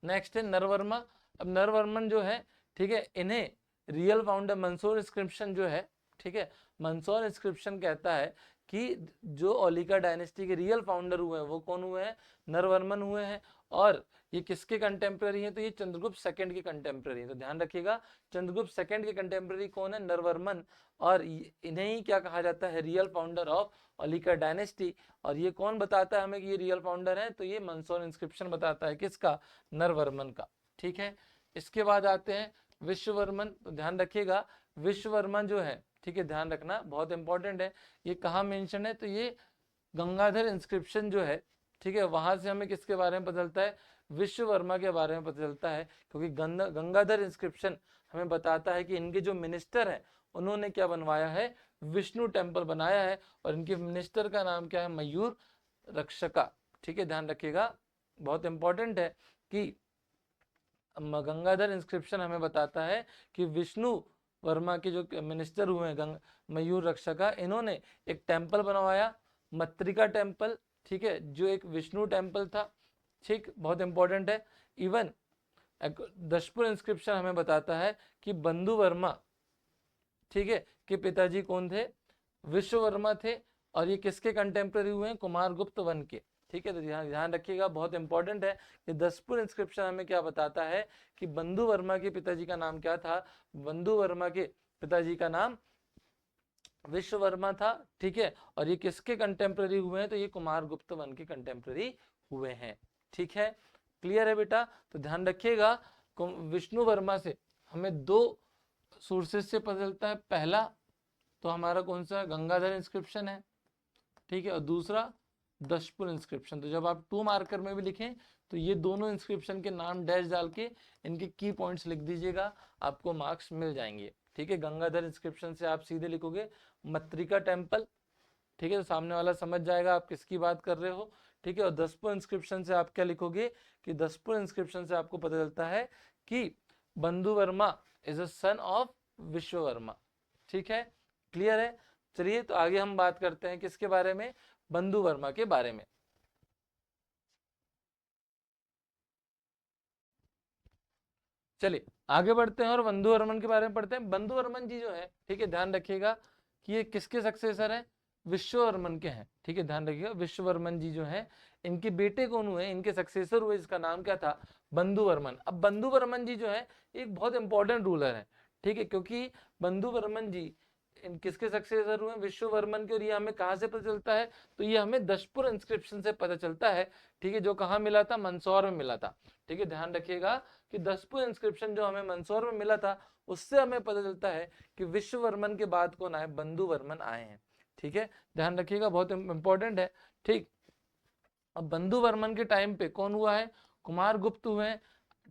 नेक्स्ट है नरवर्मा। अब नरवर्मन जो है, ठीक है, इन्हें रियल फाउंडर मंदसौर इंस्क्रिप्शन जो है, ठीक है, मंदसौर इंस्क्रिप्शन कहता है कि जो ओलिका डायनेस्टी के रियल फाउंडर हुए हैं वो कौन हुए हैं, नरवर्मन हुए हैं। और ये किसके कंटेम्प्रेरी हैं, तो ये चंद्रगुप्त सेकंड के कंटेम्प्रेरी हैं। तो ध्यान रखिएगा चंद्रगुप्त सेकंड के कंटेम्प्रेरी कौन है, नरवर्मन, और इन्हें ही क्या कहा जाता है, real founder of Aulika dynasty. और ये कौन बताता है हमें कि ये रियल फाउंडर है, तो ये मंदसौर इंस्क्रिप्शन बताता है, किसका, नरवर्मन का, ठीक है। इसके बाद आते हैं विश्ववर्मन। तो ध्यान रखिएगा विश्ववर्मन जो है, ठीक है, ध्यान रखना बहुत इंपॉर्टेंट है, ये कहाँ मेंशन है, तो ये गंगाधर इंस्क्रिप्शन जो है, ठीक है, वहां से हमें किसके बारे में पता चलता है, विश्ववर्मा के बारे में पता चलता है। क्योंकि गंगाधर इंस्क्रिप्शन हमें बताता है कि इनके जो मिनिस्टर हैं उन्होंने क्या बनवाया है, विष्णु टेम्पल बनाया है, और इनके मिनिस्टर का नाम क्या है, मयूर रक्षका, ठीक है। ध्यान रखिएगा बहुत इंपॉर्टेंट है कि गंगाधर इंस्क्रिप्शन हमें बताता है कि विष्णु वर्मा के जो मिनिस्टर हुए हैं मयूर रक्षका, इन्होंने एक टेम्पल बनवाया, मत्रिका टेम्पल, ठीक है, जो एक विष्णु टेम्पल था, ठीक, बहुत इंपॉर्टेंट है। इवन दशपुर इंस्क्रिप्शन हमें बताता है कि बंधु वर्मा, ठीक है, के पिताजी कौन थे, विश्ववर्मा थे, और ये किसके कंटेम्प्रेरी हुए हैं, कुमारगुप्त वन के, ठीक है। तो ध्यान रखिएगा बहुत इंपॉर्टेंट है कि दसपुर इंस्क्रिप्शन हमें क्या बताता है कि बंधु वर्मा के पिताजी का नाम क्या था, बंधु वर्मा के पिताजी का नाम विश्ववर्मा था, ठीक है। और ये किसके कंटेम्प्रेरी हुए हैं, तो ये कुमार गुप्त वन के कंटेम्प्रेरी हुए हैं, ठीक है। क्लियर है बेटा। तो ध्यान रखिएगा, विष्णु वर्मा से हमें दो सोर्सेस से पता चलता है। पहला तो हमारा कौन सा गंगाधर इंस्क्रिप्शन है, ठीक है, और दूसरा दशपुर इंस्क्रिप्शन। तो जब आप 2 मार्कर में भी लिखें तो ये दोनों इंस्क्रिप्शन के नाम डैश डाल के इनके की पॉइंट्स लिख दीजिएगा, आपको मार्क्स मिल जाएंगे, ठीक है। गंगाधर इंस्क्रिप्शन से आप सीधे लिखोगे मत्रिका टेम्पल, ठीक है, तो सामने वाला समझ जाएगा आप किसकी बात कर रहे हो, ठीक है। और दसपुर इंस्क्रिप्शन से आप क्या लिखोगे कि दसपुर इंस्क्रिप्शन से आपको पता चलता है कि Bandhu Varma is a son of Vishvavarma, ठीक है। क्लियर है। चलिए तो आगे हम बात करते हैं किसके बारे में, बंधु वर्मा के बारे में। चलिए आगे बढ़ते हैं और बंधु वर्मन के बारे में पढ़ते हैं। बंधु वर्मन जी जो है, ठीक है, ध्यान रखिएगा कि ये किसके सक्सेसर हैं, विश्ववर्मन के हैं, ठीक है। ध्यान रखिएगा विश्ववर्मन जी जो है, इनके बेटे कौन हुए, इनके सक्सेसर हुए, जिसका नाम क्या था, बंधु वर्मन। अब बंधु वर्मन जी जो है एक बहुत इंपॉर्टेंट रूलर है, ठीक है, क्योंकि बंधु वर्मन जी किसके सक्सेसर हुए, विश्ववर्मन के। और ये हमें कहाँ से पता चलता है, तो ये हमें दशपुर इंस्क्रिप्शन से पता चलता है, ठीक है, जो कहाँ मिला था, मंदसौर में मिला था, ठीक है। ध्यान रखिएगा कि दसपुर इंस्क्रिप्शन जो हमें मंदसौर में मिला था, उससे हमें पता चलता है कि विश्ववर्मन के बाद कौन आए, बंधु वर्मन आए हैं, ठीक है। ध्यान रखिएगा, बहुत इंपॉर्टेंट है, ठीक। अब बंधु वर्मन के टाइम पे कौन हुआ है, कुमार गुप्त हुए हैं,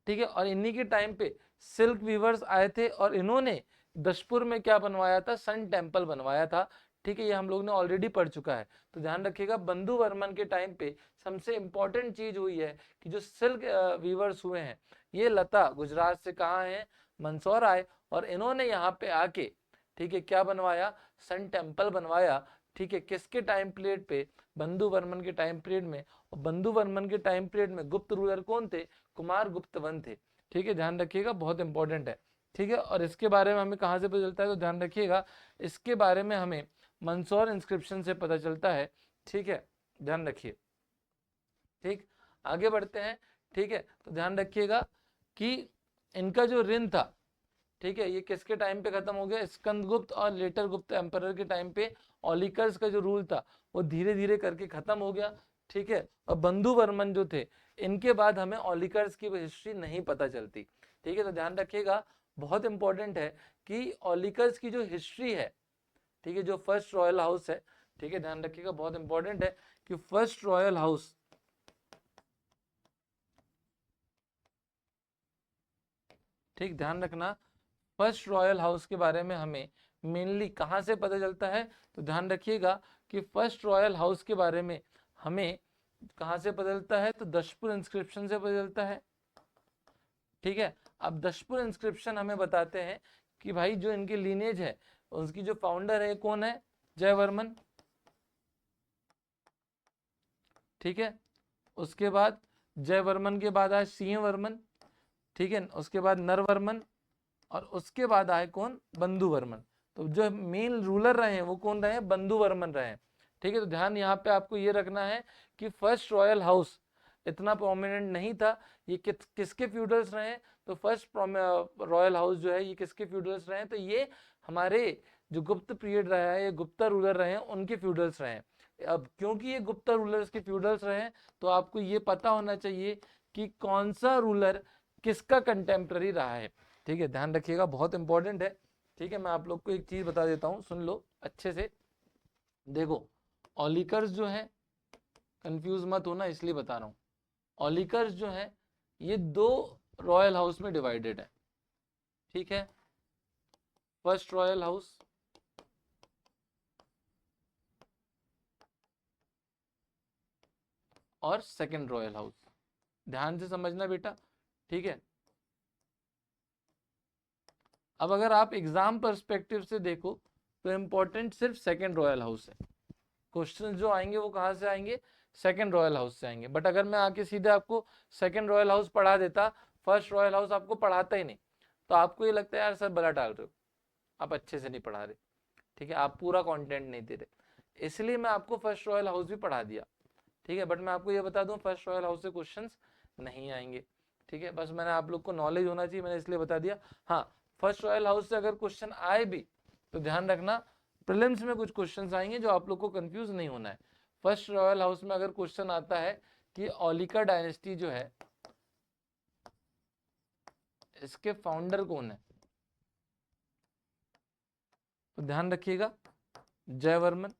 ठीक है। और इन्हीं के टाइम पे सिल्क वीवर्स आए थे और इन्होंने दशपुर में क्या बनवाया था, सन टेम्पल बनवाया था, ठीक है। ये हम लोग ने ऑलरेडी पढ़ चुका है। तो ध्यान रखिएगा बंधु वर्मन के टाइम पे सबसे इंपॉर्टेंट चीज हुई है कि जो सिल्क वीवर्स हुए हैं, ये लता गुजरात से कहाँ है, मंदसौर आए और इन्होंने यहाँ पे आके, ठीक है, क्या बनवाया, सन टेम्पल बनवाया, ठीक है। किसके टाइम पीरियड पे, बंधु वर्मन के टाइम पीरियड में। और बंधु वर्मन के टाइम पीरियड में गुप्त रूलर कौन थे, कुमार गुप्त वन थे, ठीक है। ध्यान रखिएगा बहुत इंपॉर्टेंट है, ठीक है। और इसके बारे में हमें कहाँ से पता चलता है, तो ध्यान रखिएगा इसके बारे में हमें मंदसौर इंस्क्रिप्शन से पता चलता है, ठीक है। ध्यान रखिए, ठीक। आगे बढ़ते हैं, ठीक है। तो ध्यान रखिएगा कि इनका जो ऋण था, ठीक है, ये किसके टाइम पे खत्म हो गया, स्कंदगुप्त और लेटर गुप्त एम्परर के टाइम पे ओलिकर्स का जो रूल था वो धीरे धीरे करके खत्म हो गया, ठीक है। और बंधु वर्मन जो थे, इनके बाद हमें ओलिकर्स की हिस्ट्री नहीं पता चलती, ठीक है। तो ध्यान रखिएगा बहुत इंपॉर्टेंट है कि ओलिकर्स की जो हिस्ट्री है, ठीक है, जो फर्स्ट रॉयल हाउस है, ठीक है, ध्यान रखिएगा बहुत इंपॉर्टेंट है कि फर्स्ट रॉयल हाउस, ठीक, ध्यान रखना फर्स्ट रॉयल हाउस के बारे में हमें मेनली कहाँ से पता चलता है, तो ध्यान रखिएगा कि फर्स्ट रॉयल हाउस के बारे में हमें कहाँ से पता चलता है, तो दशपुर इंस्क्रिप्शन से पता चलता है, ठीक है। अब दशपुर इंस्क्रिप्शन हमें बताते हैं कि भाई जो इनकी लीनेज है, उसकी जो फाउंडर है कौन है, जयवर्मन, ठीक है। उसके बाद जयवर्मन के बाद आए सिंहवर्मन, ठीक है। उसके बाद नरवर्मन और उसके बाद आए कौन, बंधु वर्मन। तो जो मेन रूलर रहे हैं वो कौन रहे हैं, बंधु वर्मन रहे हैं, ठीक है। तो ध्यान यहाँ पे आपको ये रखना है कि फर्स्ट रॉयल हाउस इतना प्रोमिनेंट नहीं था, ये किसके फ्यूडल्स रहे हैं, तो फर्स्ट रॉयल हाउस जो है ये किसके फ्यूडल्स रहे हैं, तो ये हमारे जो गुप्त पीरियड रहा है, ये गुप्ता रूलर रहे हैं उनके फ्यूडल्स रहे हैं। अब क्योंकि ये गुप्ता रूलर्स के फ्यूडल्स रहे हैं, तो आपको ये पता होना चाहिए कि कौन सा रूलर किसका कंटेम्प्रेरी रहा है, ठीक है। ध्यान रखिएगा बहुत इंपॉर्टेंट है, ठीक है। मैं आप लोग को एक चीज बता देता हूँ, सुन लो अच्छे से। देखो ओलिकर्स जो है, कंफ्यूज मत होना इसलिए बता रहा हूँ, ओलिकर्स जो है ये दो रॉयल हाउस में डिवाइडेड है, ठीक है। फर्स्ट रॉयल हाउस और सेकंड रॉयल हाउस, ध्यान से समझना बेटा, ठीक है। अब अगर आप एग्जाम पर्सपेक्टिव से देखो तो इंपॉर्टेंट सिर्फ सेकंड रॉयल हाउस है, क्वेश्चन जो आएंगे वो कहाँ से आएंगे, सेकंड रॉयल हाउस से आएंगे। बट अगर मैं आके सीधे आपको सेकंड रॉयल हाउस पढ़ा देता, फर्स्ट रॉयल हाउस आपको पढ़ाता ही नहीं, तो आपको ये लगता है यार सर बला टाल रहे हो, आप अच्छे से नहीं पढ़ा रहे, ठीक है, आप पूरा कंटेंट नहीं दे रहे, इसलिए मैं आपको फर्स्ट रॉयल हाउस भी पढ़ा दिया, ठीक है। बट मैं आपको ये बता दूं फर्स्ट रॉयल हाउस से क्वेश्चंस नहीं आएंगे, ठीक है। बस मैंने आप लोग को नॉलेज होना चाहिए, मैंने इसलिए बता दिया। हाँ, फर्स्ट रॉयल हाउस से अगर क्वेश्चन आए भी तो ध्यान रखना प्रीलिम्स में कुछ क्वेश्चंस आएंगे जो आप लोग को कंफ्यूज नहीं होना है। फर्स्ट रॉयल हाउस में अगर क्वेश्चन आता है कि ओलिका डायनेस्टी जो है इसके फाउंडर कौन है, तो ध्यान रखिएगा जयवर्मन।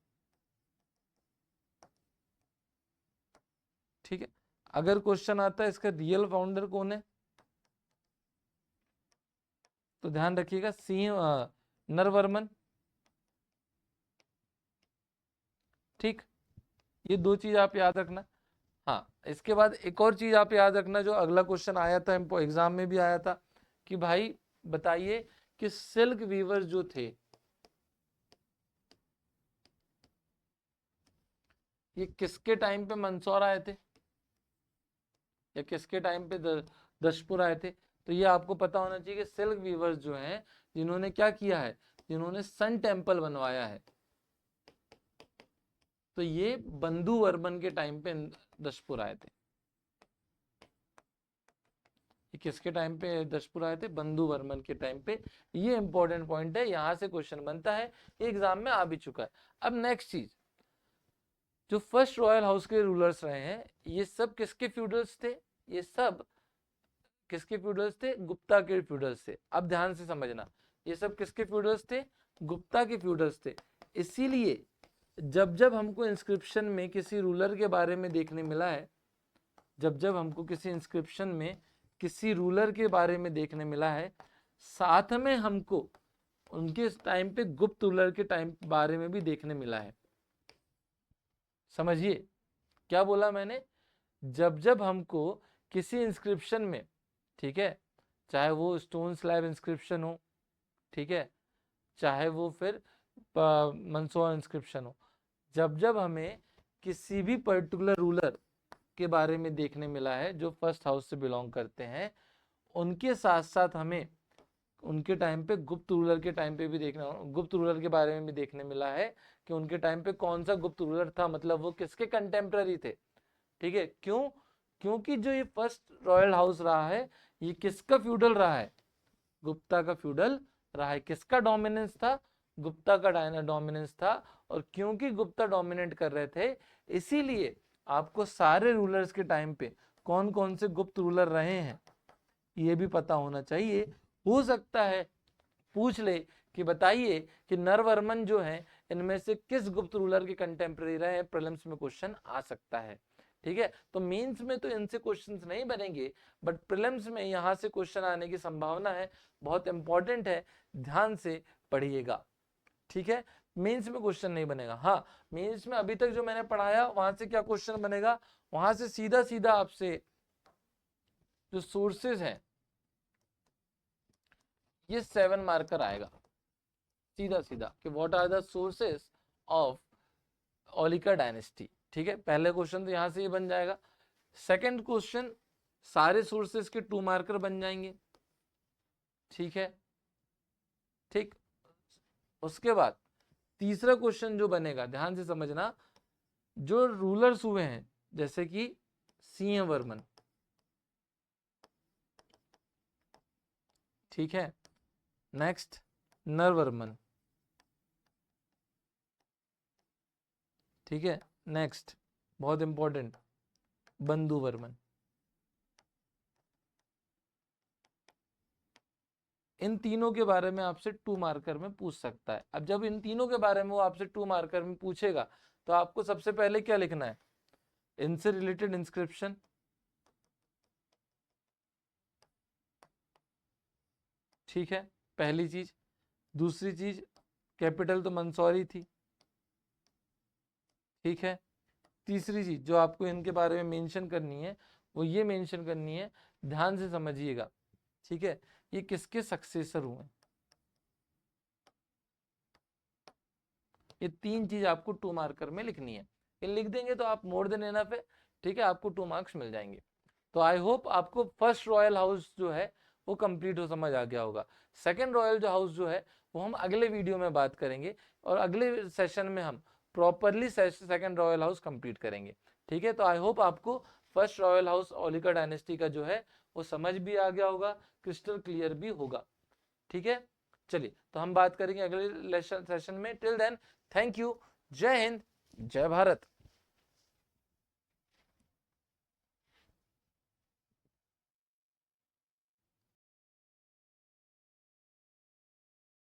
ठीक है, अगर क्वेश्चन आता है इसका रियल फाउंडर कौन है, तो ध्यान रखिएगा सिंह नरवर्मन। ठीक, ये दो चीज आप याद रखना। हाँ, इसके बाद एक और चीज आप याद रखना जो अगला क्वेश्चन आया था एग्जाम में भी आया था कि भाई बताइए कि सिल्क वीवर जो थे ये किसके टाइम पे मंदसौर आए थे या किसके टाइम पे दशपुर आए थे। तो ये आपको पता होना चाहिए कि सिल्क वीवर्स जो हैं जिन्होंने क्या किया है, जिन्होंने सन टेम्पल बनवाया है, तो ये बंधु वर्मन के टाइम पे दशपुर आए थे। ये किसके टाइम पे दशपुर आए थे, बंधु वर्मन के टाइम पे। ये इंपॉर्टेंट पॉइंट है, यहां से क्वेश्चन बनता है, एग्जाम में आ भी चुका है। अब नेक्स्ट चीज, जो फर्स्ट रॉयल हाउस के रूलर्स रहे हैं ये सब किसके फ्यूडल्स थे, ये सब किसके फ्यूडल्स थे, गुप्ता के फ्यूडल्स थे। अब ध्यान से समझना, ये सब किसके फ्यूडल्स थे, गुप्ता के फ्यूडल्स थे। इसीलिए जब जब हमको इंस्क्रिप्शन में किसी रूलर के बारे में देखने मिला है, जब जब हमको किसी इंस्क्रिप्शन में किसी रूलर के बारे में देखने मिला है, साथ में हमको उनके टाइम पे गुप्त रूलर के टाइम बारे में भी देखने मिला है। समझिए क्या बोला मैंने, जब जब हमको किसी इंस्क्रिप्शन में, ठीक है, चाहे वो स्टोन स्लैब इंस्क्रिप्शन हो, ठीक है, चाहे वो फिर मंदसौर इंस्क्रिप्शन हो, जब जब हमें किसी भी पर्टिकुलर रूलर के बारे में देखने मिला है जो फर्स्ट हाउस से बिलोंग करते हैं, उनके साथ साथ हमें उनके टाइम पे गुप्त रूलर के टाइम पे भी देखना, गुप्त रूलर के बारे में भी देखने मिला है कि उनके टाइम पे कौन सा गुप्त रूलर था, मतलब वो किसके कंटेम्प्ररी थे। ठीक है, क्यों, क्योंकि जो ये फर्स्ट रॉयल हाउस रहा है ये किसका फ्यूडल रहा है, गुप्ता का फ्यूडल रहा है। किसका डोमिनेंस था, गुप्ता का डोमिनेंस था। और क्योंकि गुप्ता डोमिनेट कर रहे थे, इसीलिए आपको सारे रूलर्स के टाइम पे कौन कौन से गुप्त रूलर रहे हैं ये भी पता होना चाहिए। हो सकता है पूछ ले कि बताइए कि नरवर्मन जो है इनमें से किस गुप्त रूलर के कंटेम्प्रेरी रहे हैं, प्रीलिम्स में क्वेश्चन आ सकता है। ठीक है, तो मेंस में तो इनसे क्वेश्चंस नहीं बनेंगे, बट प्रीलिम्स में यहाँ से क्वेश्चन आने की संभावना है, बहुत इंपॉर्टेंट है, ध्यान से पढ़िएगा। ठीक है, मेंस में क्वेश्चन नहीं बनेगा। हाँ, मेंस में अभी तक जो मैंने पढ़ाया वहां से क्या क्वेश्चन बनेगा, वहां से सीधा सीधा आपसे जो सोर्सेज हैं ये 7 मार्कर आएगा सीधा सीधा कि what are the sources of Aulika dynasty. ठीक है, पहले क्वेश्चन तो यहां से ये बन जाएगा। सेकंड क्वेश्चन सारे सोर्सेस के 2 मार्कर बन जाएंगे। ठीक है, ठीक, उसके बाद तीसरा क्वेश्चन जो बनेगा, ध्यान से समझना, जो रूलर्स हुए हैं जैसे कि सिंह वर्मन, ठीक है, नेक्स्ट नरवर्मन, ठीक है, नेक्स्ट बहुत इंपॉर्टेंट बंधु वर्मन। इन तीनों के बारे में आपसे 2 मार्कर में पूछ सकता है। अब जब इन तीनों के बारे में वो आपसे 2 मार्कर में पूछेगा तो आपको सबसे पहले क्या लिखना है, इनसे रिलेटेड इंस्क्रिप्शन, ठीक है, पहली चीज। दूसरी चीज, कैपिटल तो मंदसौरी थी, ठीक है। तीसरी चीज जो आपको इनके बारे में मेंशन करनी है वो ये मेंशन करनी है, ध्यान से समझिएगा, ठीक है, ये किसके सक्सेसर हुए। ये 3 चीज आपको 2 मार्कर में लिखनी है। ये लिख देंगे तो आप मोर देन एनफ है, ठीक है, आपको 2 मार्क्स मिल जाएंगे। तो आई होप आपको फर्स्ट रॉयल हाउस जो है वो कंप्लीट हो समझ आ गया होगा। सेकंड रॉयल जो हाउस जो है वो हम अगले वीडियो में बात करेंगे और अगले सेशन में हम properly second royal house complete करेंगे। ठीक है, तो आई होप आपको फर्स्ट रॉयल हाउस ओलिका डायनेस्टी का जो है वो समझ भी आ गया होगा, क्रिस्टल क्लियर भी होगा। ठीक है, चलिए तो हम बात करेंगे अगले सेशन में। टिल देन थैंक यू, जय हिंद, जय भारत।